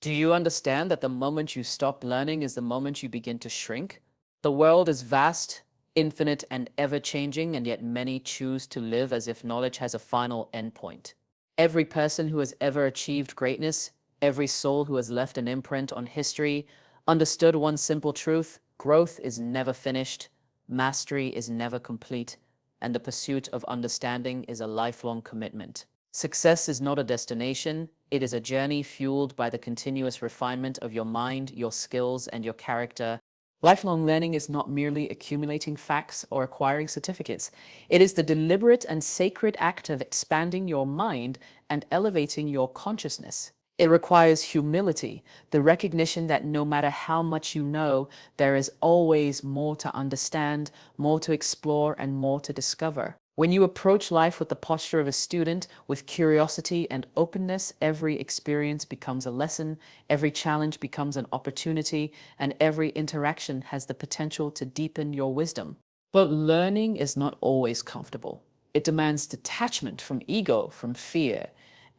Do you understand that the moment you stop learning is the moment you begin to shrink? The world is vast, infinite, and ever-changing, and yet many choose to live as if knowledge has a final endpoint. Every person who has ever achieved greatness, every soul who has left an imprint on history, understood one simple truth: growth is never finished, mastery is never complete, and the pursuit of understanding is a lifelong commitment. Success is not a destination, it is a journey fueled by the continuous refinement of your mind, your skills, and your character. Lifelong learning is not merely accumulating facts or acquiring certificates. It is the deliberate and sacred act of expanding your mind and elevating your consciousness. It requires humility, the recognition that no matter how much you know, there is always more to understand, more to explore, and more to discover. When you approach life with the posture of a student, with curiosity and openness, every experience becomes a lesson, every challenge becomes an opportunity, and every interaction has the potential to deepen your wisdom. But learning is not always comfortable. It demands detachment from ego, from fear,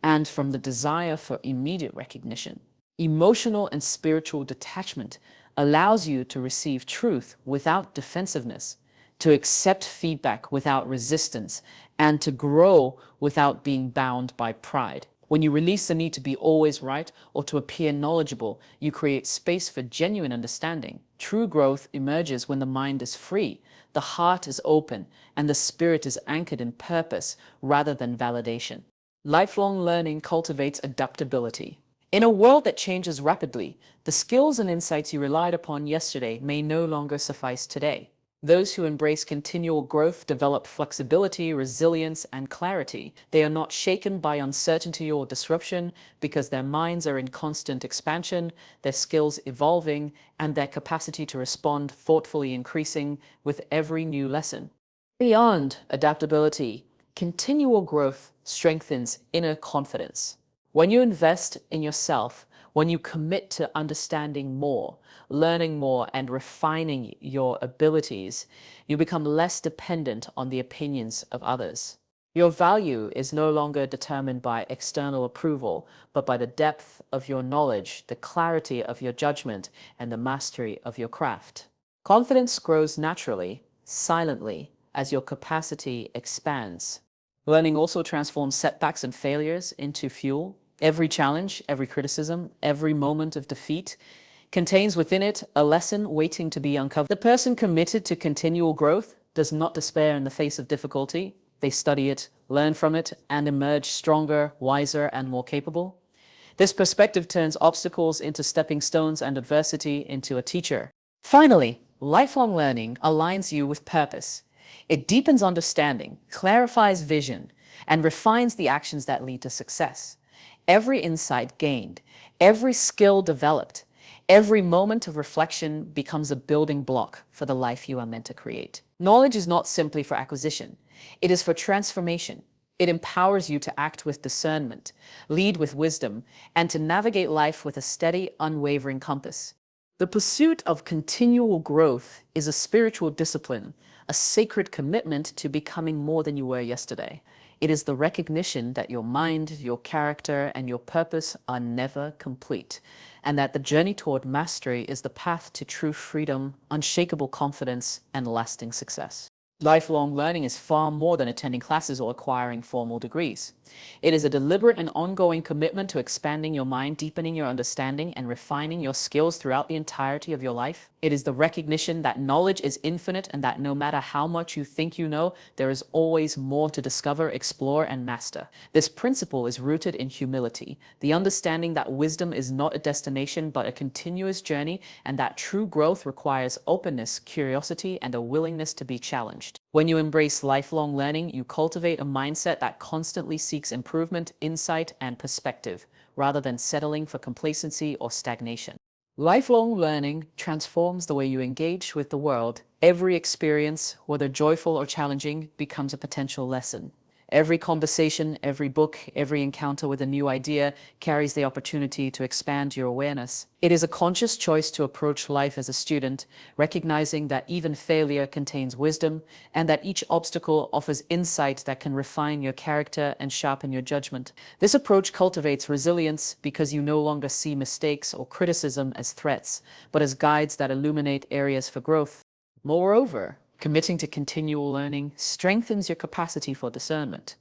and from the desire for immediate recognition. Emotional and spiritual detachment allows you to receive truth without defensiveness, to accept feedback without resistance, and to grow without being bound by pride. When you release the need to be always right or to appear knowledgeable, you create space for genuine understanding. True growth emerges when the mind is free, the heart is open, and the spirit is anchored in purpose rather than validation. Lifelong learning cultivates adaptability. In a world that changes rapidly, the skills and insights you relied upon yesterday may no longer suffice today. Those who embrace continual growth develop flexibility, resilience, and clarity. They are not shaken by uncertainty or disruption because their minds are in constant expansion, their skills evolving, and their capacity to respond thoughtfully increasing with every new lesson. Beyond adaptability, continual growth strengthens inner confidence. When you invest in yourself, when you commit to understanding more, learning more, and refining your abilities, you become less dependent on the opinions of others. Your value is no longer determined by external approval, but by the depth of your knowledge, the clarity of your judgment, and the mastery of your craft. Confidence grows naturally, silently, as your capacity expands. Learning also transforms setbacks and failures into fuel. Every challenge, every criticism, every moment of defeat contains within it a lesson waiting to be uncovered. The person committed to continual growth does not despair in the face of difficulty. They study it, learn from it, and emerge stronger, wiser, and more capable. This perspective turns obstacles into stepping stones and adversity into a teacher. Finally, lifelong learning aligns you with purpose. It deepens understanding, clarifies vision, and refines the actions that lead to success. Every insight gained, every skill developed, every moment of reflection becomes a building block for the life you are meant to create. Knowledge is not simply for acquisition, it is for transformation. It empowers you to act with discernment, lead with wisdom, and to navigate life with a steady, unwavering compass. The pursuit of continual growth is a spiritual discipline, a sacred commitment to becoming more than you were yesterday. It is the recognition that your mind, your character, and your purpose are never complete, and that the journey toward mastery is the path to true freedom, unshakable confidence, and lasting success. Lifelong learning is far more than attending classes or acquiring formal degrees. It is a deliberate and ongoing commitment to expanding your mind, deepening your understanding, and refining your skills throughout the entirety of your life. It is the recognition that knowledge is infinite and that no matter how much you think you know, there is always more to discover, explore, and master. This principle is rooted in humility, the understanding that wisdom is not a destination but a continuous journey, and that true growth requires openness, curiosity, and a willingness to be challenged. When you embrace lifelong learning, you cultivate a mindset that constantly seeks improvement, insight, and perspective, rather than settling for complacency or stagnation. Lifelong learning transforms the way you engage with the world. Every experience, whether joyful or challenging, becomes a potential lesson. Every conversation, every book, every encounter with a new idea carries the opportunity to expand your awareness. It is a conscious choice to approach life as a student, recognizing that even failure contains wisdom and that each obstacle offers insight that can refine your character and sharpen your judgment. This approach cultivates resilience because you no longer see mistakes or criticism as threats, but as guides that illuminate areas for growth. Moreover, committing to continual learning strengthens your capacity for discernment.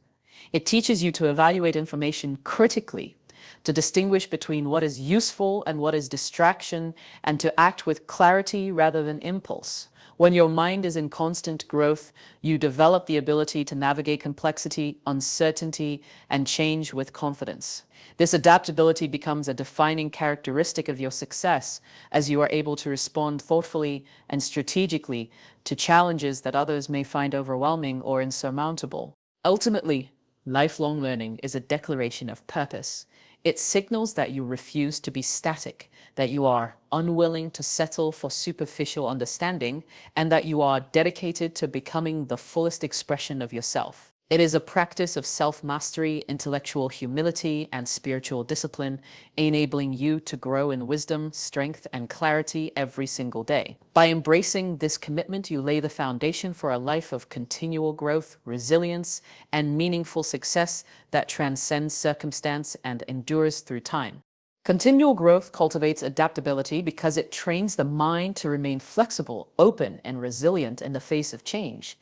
It teaches you to evaluate information critically, to distinguish between what is useful and what is distraction, and to act with clarity rather than impulse. When your mind is in constant growth, you develop the ability to navigate complexity, uncertainty, and change with confidence. This adaptability becomes a defining characteristic of your success as you are able to respond thoughtfully and strategically to challenges that others may find overwhelming or insurmountable. Ultimately, lifelong learning is a declaration of purpose. It signals that you refuse to be static, that you are unwilling to settle for superficial understanding, and that you are dedicated to becoming the fullest expression of yourself. It is a practice of self-mastery, intellectual humility, and spiritual discipline, enabling you to grow in wisdom, strength, and clarity every single day. By embracing this commitment, you lay the foundation for a life of continual growth, resilience, and meaningful success that transcends circumstance and endures through time. Continual growth cultivates adaptability because it trains the mind to remain flexible, open, and resilient in the face of change.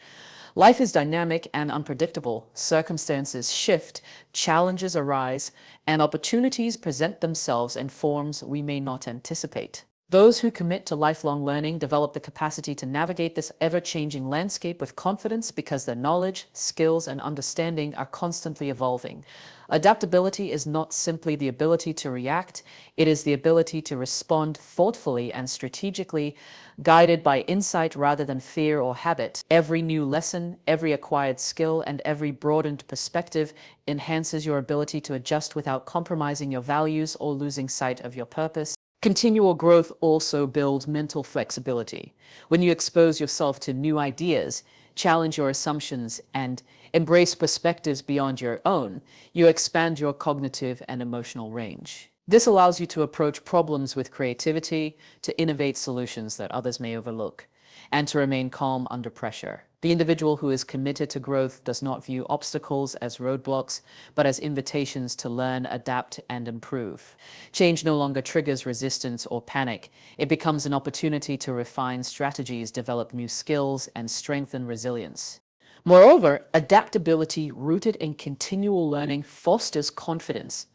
Life is dynamic and unpredictable. Circumstances shift, challenges arise, and opportunities present themselves in forms we may not anticipate. Those who commit to lifelong learning develop the capacity to navigate this ever-changing landscape with confidence because their knowledge, skills, and understanding are constantly evolving. Adaptability is not simply the ability to react, it is the ability to respond thoughtfully and strategically, guided by insight rather than fear or habit. Every new lesson, every acquired skill, and every broadened perspective enhances your ability to adjust without compromising your values or losing sight of your purpose. Continual growth also builds mental flexibility. When you expose yourself to new ideas, challenge your assumptions, and embrace perspectives beyond your own, you expand your cognitive and emotional range. This allows you to approach problems with creativity, to innovate solutions that others may overlook, and to remain calm under pressure. The individual who is committed to growth does not view obstacles as roadblocks, but as invitations to learn, adapt, and improve. Change no longer triggers resistance or panic. It becomes an opportunity to refine strategies, develop new skills, and strengthen resilience. Moreover, adaptability rooted in continual learning fosters confidence.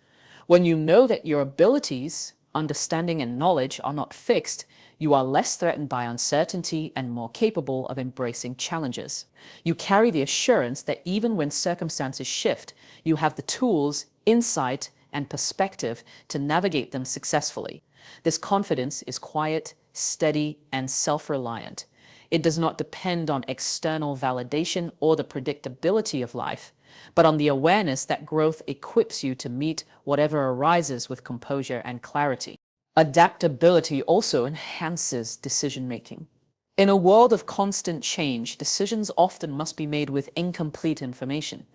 When you know that your abilities, understanding, and knowledge are not fixed, you are less threatened by uncertainty and more capable of embracing challenges. You carry the assurance that even when circumstances shift, you have the tools, insight, and perspective to navigate them successfully. This confidence is quiet, steady, and self-reliant. It does not depend on external validation or the predictability of life, but on the awareness that growth equips you to meet whatever arises with composure and clarity. Adaptability also enhances decision-making. In a world of constant change, decisions often must be made with incomplete information.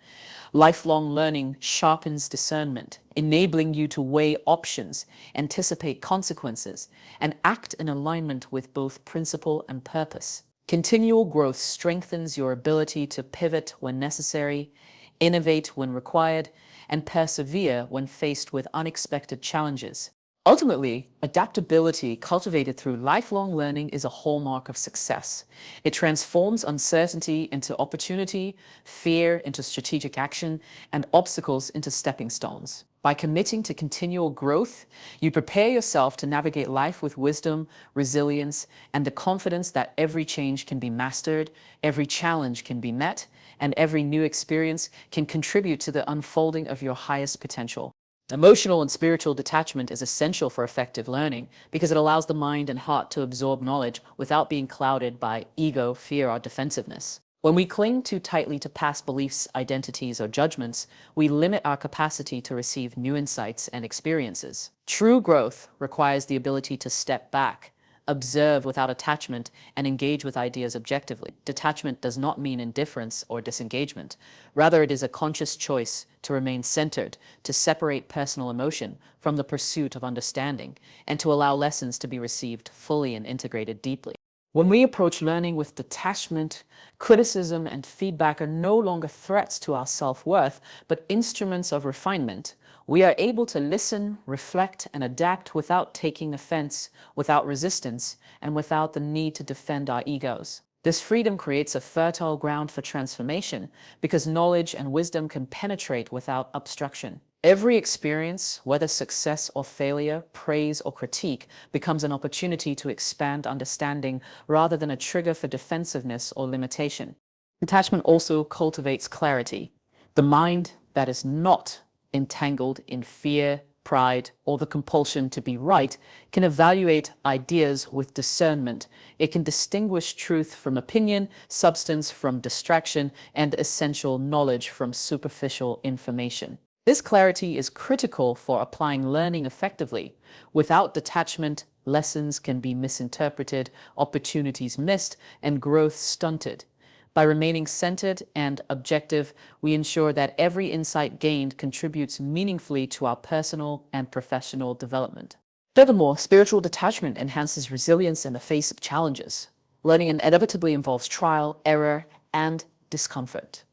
Lifelong learning sharpens discernment, enabling you to weigh options, anticipate consequences, and act in alignment with both principle and purpose. Continual growth strengthens your ability to pivot when necessary, innovate when required, and persevere when faced with unexpected challenges. Ultimately, adaptability cultivated through lifelong learning is a hallmark of success. It transforms uncertainty into opportunity, fear into strategic action, and obstacles into stepping stones. By committing to continual growth, you prepare yourself to navigate life with wisdom, resilience, and the confidence that every change can be mastered, every challenge can be met, and every new experience can contribute to the unfolding of your highest potential. Emotional and spiritual detachment is essential for effective learning because it allows the mind and heart to absorb knowledge without being clouded by ego, fear, or defensiveness. When we cling too tightly to past beliefs, identities, or judgments, we limit our capacity to receive new insights and experiences. True growth requires the ability to step back, observe without attachment, and engage with ideas objectively. Detachment does not mean indifference or disengagement. Rather, it is a conscious choice to remain centered, to separate personal emotion from the pursuit of understanding, and to allow lessons to be received fully and integrated deeply. When we approach learning with detachment, criticism and feedback are no longer threats to our self-worth, but instruments of refinement. We are able to listen, reflect, and adapt without taking offense, without resistance, and without the need to defend our egos. This freedom creates a fertile ground for transformation because knowledge and wisdom can penetrate without obstruction. Every experience, whether success or failure, praise or critique, becomes an opportunity to expand understanding rather than a trigger for defensiveness or limitation. Detachment also cultivates clarity. The mind that is not entangled in fear, pride, or the compulsion to be right can evaluate ideas with discernment. It can distinguish truth from opinion, substance from distraction, and essential knowledge from superficial information. This clarity is critical for applying learning effectively. Without detachment, lessons can be misinterpreted, opportunities missed, and growth stunted. By remaining centered and objective, we ensure that every insight gained contributes meaningfully to our personal and professional development. Furthermore, spiritual detachment enhances resilience in the face of challenges. Learning inevitably involves trial, error, and discomfort.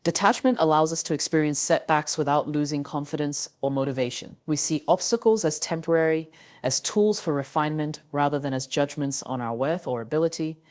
Detachment allows us to experience setbacks without losing confidence or motivation. We see obstacles as temporary, as tools for refinement rather than as judgments on our worth or ability.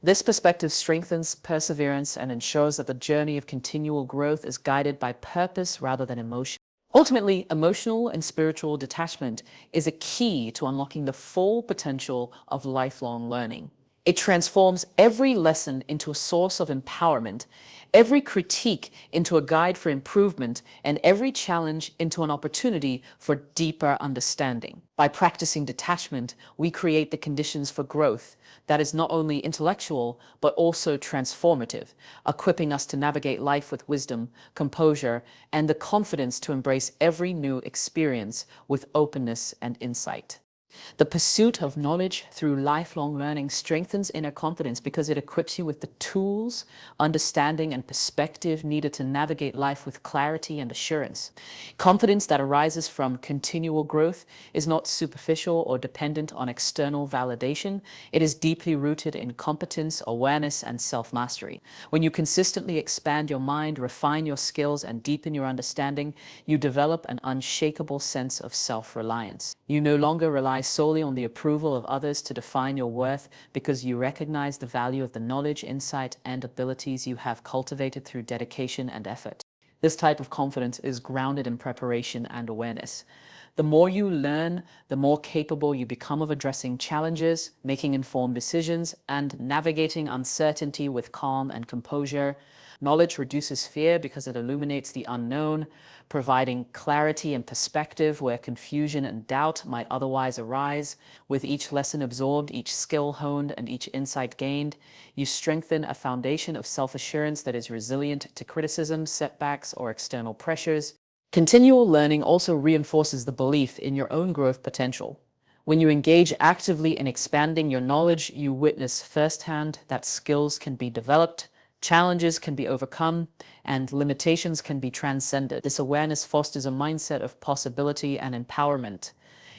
This perspective strengthens perseverance and ensures that the journey of continual growth is guided by purpose rather than emotion. Ultimately, emotional and spiritual detachment is a key to unlocking the full potential of lifelong learning. It transforms every lesson into a source of empowerment, every critique into a guide for improvement, and every challenge into an opportunity for deeper understanding. By practicing detachment, we create the conditions for growth that is not only intellectual, but also transformative, equipping us to navigate life with wisdom, composure, and the confidence to embrace every new experience with openness and insight. The pursuit of knowledge through lifelong learning strengthens inner confidence because it equips you with the tools, understanding, and perspective needed to navigate life with clarity and assurance. Confidence that arises from continual growth is not superficial or dependent on external validation. It is deeply rooted in competence, awareness, and self-mastery. When you consistently expand your mind, refine your skills, and deepen your understanding, you develop an unshakable sense of self-reliance. You no longer rely solely on the approval of others to define your worth because you recognize the value of the knowledge, insight, and abilities you have cultivated through dedication and effort. This type of confidence is grounded in preparation and awareness. The more you learn, the more capable you become of addressing challenges, making informed decisions, and navigating uncertainty with calm and composure. Knowledge reduces fear because it illuminates the unknown, providing clarity and perspective where confusion and doubt might otherwise arise. With each lesson absorbed, each skill honed, and each insight gained, you strengthen a foundation of self-assurance that is resilient to criticism, setbacks, or external pressures. Continual learning also reinforces the belief in your own growth potential. When you engage actively in expanding your knowledge, you witness firsthand that skills can be developed, challenges can be overcome, and limitations can be transcended. This awareness fosters a mindset of possibility and empowerment.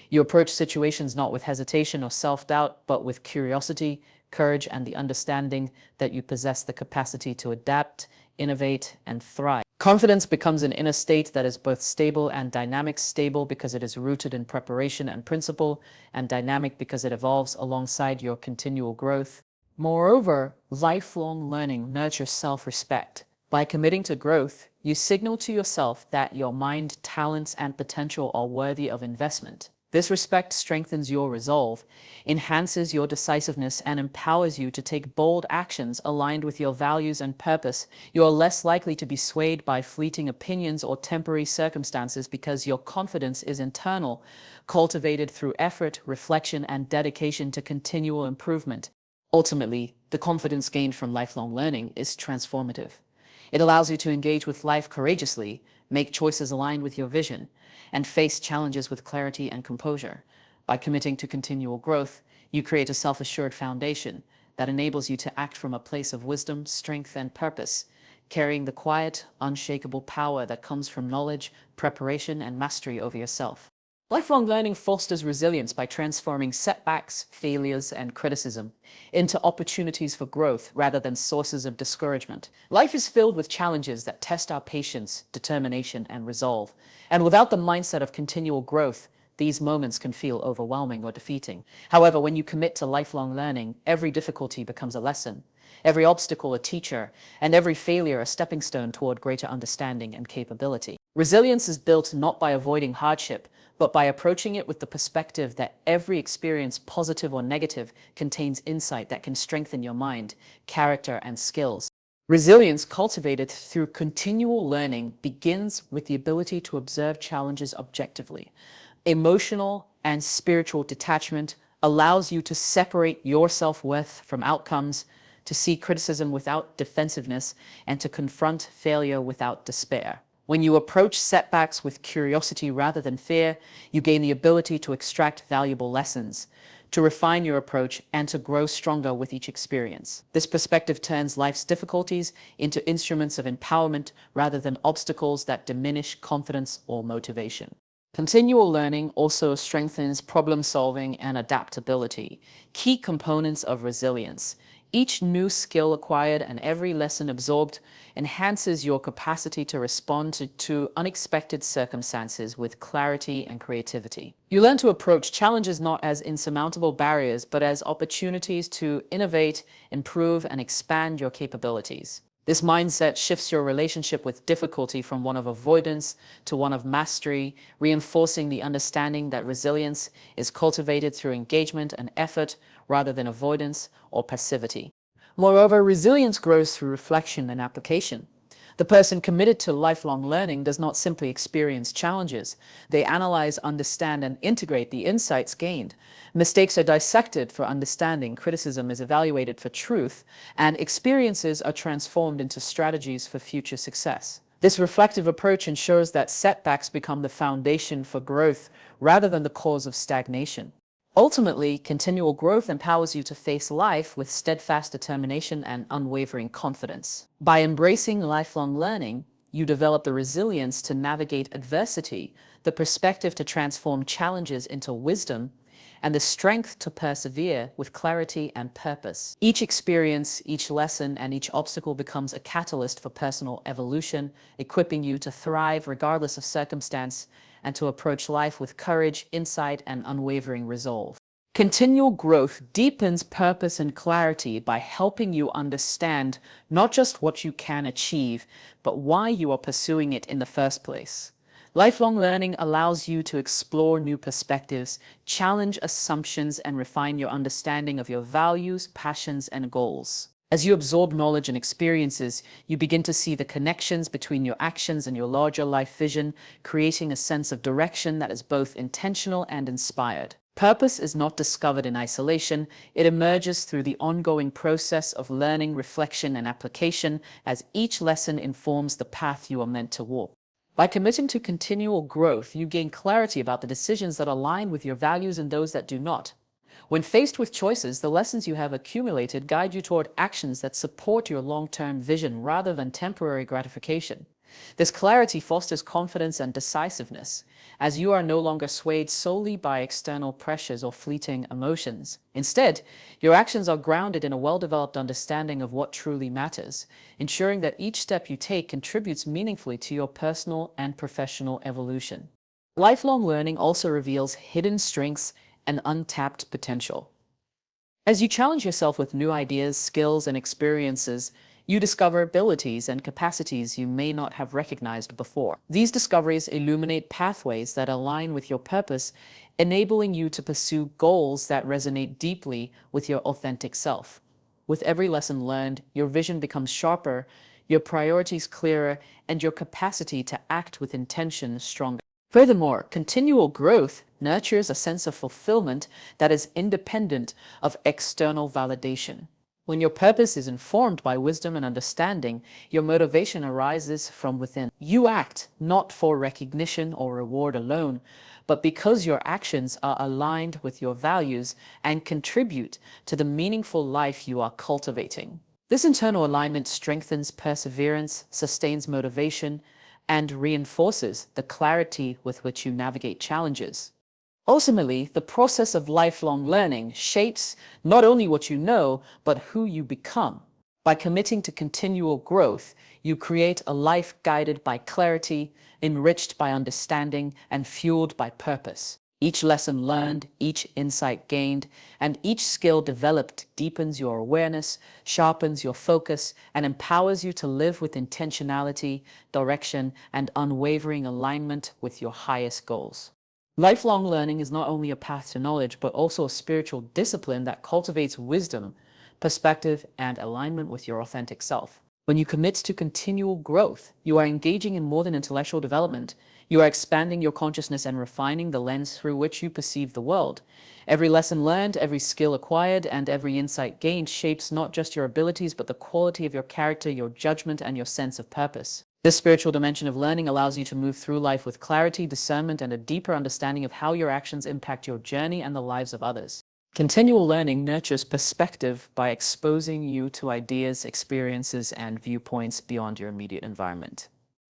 You approach situations not with hesitation or self-doubt, but with curiosity, courage, and the understanding that you possess the capacity to adapt, innovate, and thrive. Confidence becomes an inner state that is both stable and dynamic. Stable because it is rooted in preparation and principle, and dynamic because it evolves alongside your continual growth. Moreover, lifelong learning nurtures self-respect. By committing to growth, you signal to yourself that your mind, talents, and potential are worthy of investment. This respect strengthens your resolve, enhances your decisiveness, and empowers you to take bold actions aligned with your values and purpose. You are less likely to be swayed by fleeting opinions or temporary circumstances because your confidence is internal, cultivated through effort, reflection, and dedication to continual improvement. Ultimately, the confidence gained from lifelong learning is transformative. It allows you to engage with life courageously, make choices aligned with your vision, and face challenges with clarity and composure. By committing to continual growth, You create a self-assured foundation that enables you to act from a place of wisdom, strength, and purpose, carrying the quiet, unshakable power that comes from knowledge, preparation, and mastery over yourself. Lifelong learning fosters resilience by transforming setbacks, failures, and criticism into opportunities for growth rather than sources of discouragement. Life is filled with challenges that test our patience, determination, and resolve. And without the mindset of continual growth, these moments can feel overwhelming or defeating. However, when you commit to lifelong learning, every difficulty becomes a lesson, every obstacle a teacher, and every failure a stepping stone toward greater understanding and capability. Resilience is built not by avoiding hardship, but by approaching it with the perspective that every experience, positive or negative, contains insight that can strengthen your mind, character, and skills. Resilience cultivated through continual learning begins with the ability to observe challenges objectively. Emotional and spiritual detachment allows you to separate your self-worth from outcomes, to see criticism without defensiveness, and to confront failure without despair. When you approach setbacks with curiosity rather than fear, you gain the ability to extract valuable lessons, to refine your approach, and to grow stronger with each experience. This perspective turns life's difficulties into instruments of empowerment rather than obstacles that diminish confidence or motivation. Continual learning also strengthens problem solving and adaptability, key components of resilience. Each new skill acquired and every lesson absorbed enhances your capacity to respond to unexpected circumstances with clarity and creativity. You learn to approach challenges not as insurmountable barriers, but as opportunities to innovate, improve, and expand your capabilities. This mindset shifts your relationship with difficulty from one of avoidance to one of mastery, reinforcing the understanding that resilience is cultivated through engagement and effort rather than avoidance or passivity. Moreover, resilience grows through reflection and application. The person committed to lifelong learning does not simply experience challenges. They analyze, understand, and integrate the insights gained. Mistakes are dissected for understanding, criticism is evaluated for truth, and experiences are transformed into strategies for future success. This reflective approach ensures that setbacks become the foundation for growth rather than the cause of stagnation. Ultimately, continual growth empowers you to face life with steadfast determination and unwavering confidence. By embracing lifelong learning, you develop the resilience to navigate adversity, the perspective to transform challenges into wisdom, and the strength to persevere with clarity and purpose. Each experience, each lesson, and each obstacle becomes a catalyst for personal evolution, equipping you to thrive regardless of circumstance and to approach life with courage, insight, and unwavering resolve. Continual growth deepens purpose and clarity by helping you understand not just what you can achieve, but why you are pursuing it in the first place. Lifelong learning allows you to explore new perspectives, challenge assumptions, and refine your understanding of your values, passions, and goals. As you absorb knowledge and experiences, you begin to see the connections between your actions and your larger life vision, creating a sense of direction that is both intentional and inspired. Purpose is not discovered in isolation. It emerges through the ongoing process of learning, reflection, and application as each lesson informs the path you are meant to walk. By committing to continual growth, you gain clarity about the decisions that align with your values and those that do not. When faced with choices, the lessons you have accumulated guide you toward actions that support your long-term vision rather than temporary gratification. This clarity fosters confidence and decisiveness, as you are no longer swayed solely by external pressures or fleeting emotions. Instead, your actions are grounded in a well-developed understanding of what truly matters, ensuring that each step you take contributes meaningfully to your personal and professional evolution. Lifelong learning also reveals hidden strengths and untapped potential. As you challenge yourself with new ideas, skills, and experiences, you discover abilities and capacities you may not have recognized before. These discoveries illuminate pathways that align with your purpose, enabling you to pursue goals that resonate deeply with your authentic self. With every lesson learned, your vision becomes sharper, your priorities clearer, and your capacity to act with intention stronger. Furthermore, continual growth nurtures a sense of fulfillment that is independent of external validation. When your purpose is informed by wisdom and understanding, your motivation arises from within. You act not for recognition or reward alone, but because your actions are aligned with your values and contribute to the meaningful life you are cultivating. This internal alignment strengthens perseverance, sustains motivation, and reinforces the clarity with which you navigate challenges. Ultimately, the process of lifelong learning shapes not only what you know, but who you become. By committing to continual growth, you create a life guided by clarity, enriched by understanding, and fueled by purpose. Each lesson learned, each insight gained, and each skill developed deepens your awareness, sharpens your focus, and empowers you to live with intentionality, direction, and unwavering alignment with your highest goals. Lifelong learning is not only a path to knowledge, but also a spiritual discipline that cultivates wisdom, perspective, and alignment with your authentic self. When you commit to continual growth, you are engaging in more than intellectual development. You are expanding your consciousness and refining the lens through which you perceive the world. Every lesson learned, every skill acquired, and every insight gained shapes not just your abilities, but the quality of your character, your judgment, and your sense of purpose. This spiritual dimension of learning allows you to move through life with clarity, discernment, and a deeper understanding of how your actions impact your journey and the lives of others. Continual learning nurtures perspective by exposing you to ideas, experiences, and viewpoints beyond your immediate environment.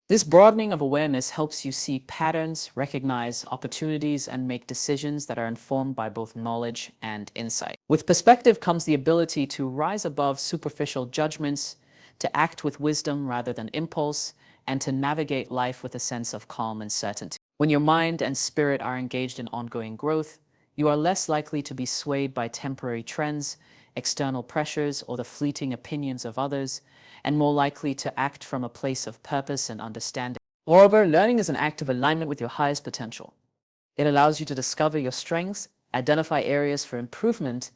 This broadening of awareness helps you see patterns, recognize opportunities, and make decisions that are informed by both knowledge and insight. With perspective comes the ability to rise above superficial judgments, to act with wisdom rather than impulse, and to navigate life with a sense of calm and certainty. When your mind and spirit are engaged in ongoing growth, you are less likely to be swayed by temporary trends, external pressures, or the fleeting opinions of others, and more likely to act from a place of purpose and understanding. Moreover, learning is an act of alignment with your highest potential. It allows you to discover your strengths, identify areas for improvement,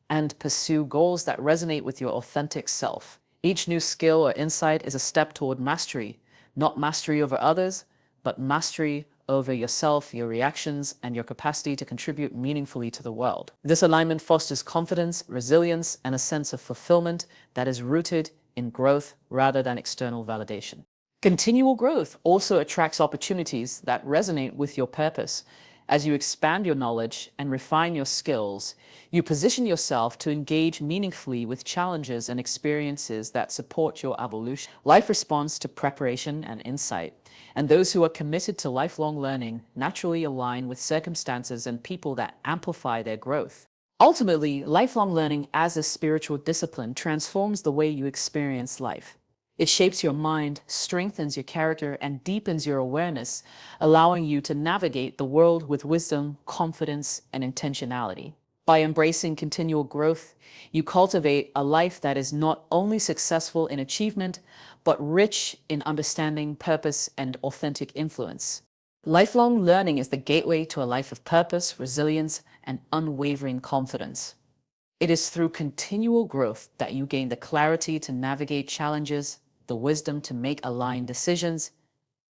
and pursue goals that resonate with your authentic self. Each new skill or insight is a step toward mastery, not mastery over others, but mastery over yourself, your reactions, and your capacity to contribute meaningfully to the world. This alignment fosters confidence, resilience, and a sense of fulfillment that is rooted in growth rather than external validation. Continual growth also attracts opportunities that resonate with your purpose. As you expand your knowledge and refine your skills, you position yourself to engage meaningfully with challenges and experiences that support your evolution. Life responds to preparation and insight, and those who are committed to lifelong learning naturally align with circumstances and people that amplify their growth. Ultimately, lifelong learning as a spiritual discipline transforms the way you experience life. It shapes your mind, strengthens your character, and deepens your awareness, allowing you to navigate the world with wisdom, confidence, and intentionality. By embracing continual growth, you cultivate a life that is not only successful in achievement, but rich in understanding, purpose, and authentic influence. Lifelong learning is the gateway to a life of purpose, resilience, and unwavering confidence. It is through continual growth that you gain the clarity to navigate challenges, the wisdom to make aligned decisions,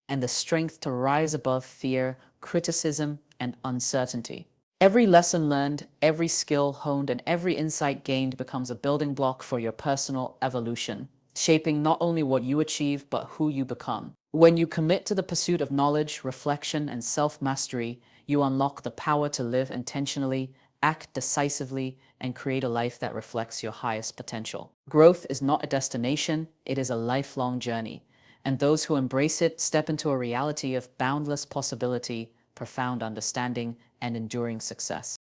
and the strength to rise above fear, criticism, and uncertainty. Every lesson learned, every skill honed, and every insight gained becomes a building block for your personal evolution, shaping not only what you achieve, but who you become. When you commit to the pursuit of knowledge, reflection, and self-mastery, you unlock the power to live intentionally, act decisively, and create a life that reflects your highest potential. Growth is not a destination, it is a lifelong journey, and those who embrace it step into a reality of boundless possibility, profound understanding, and enduring success.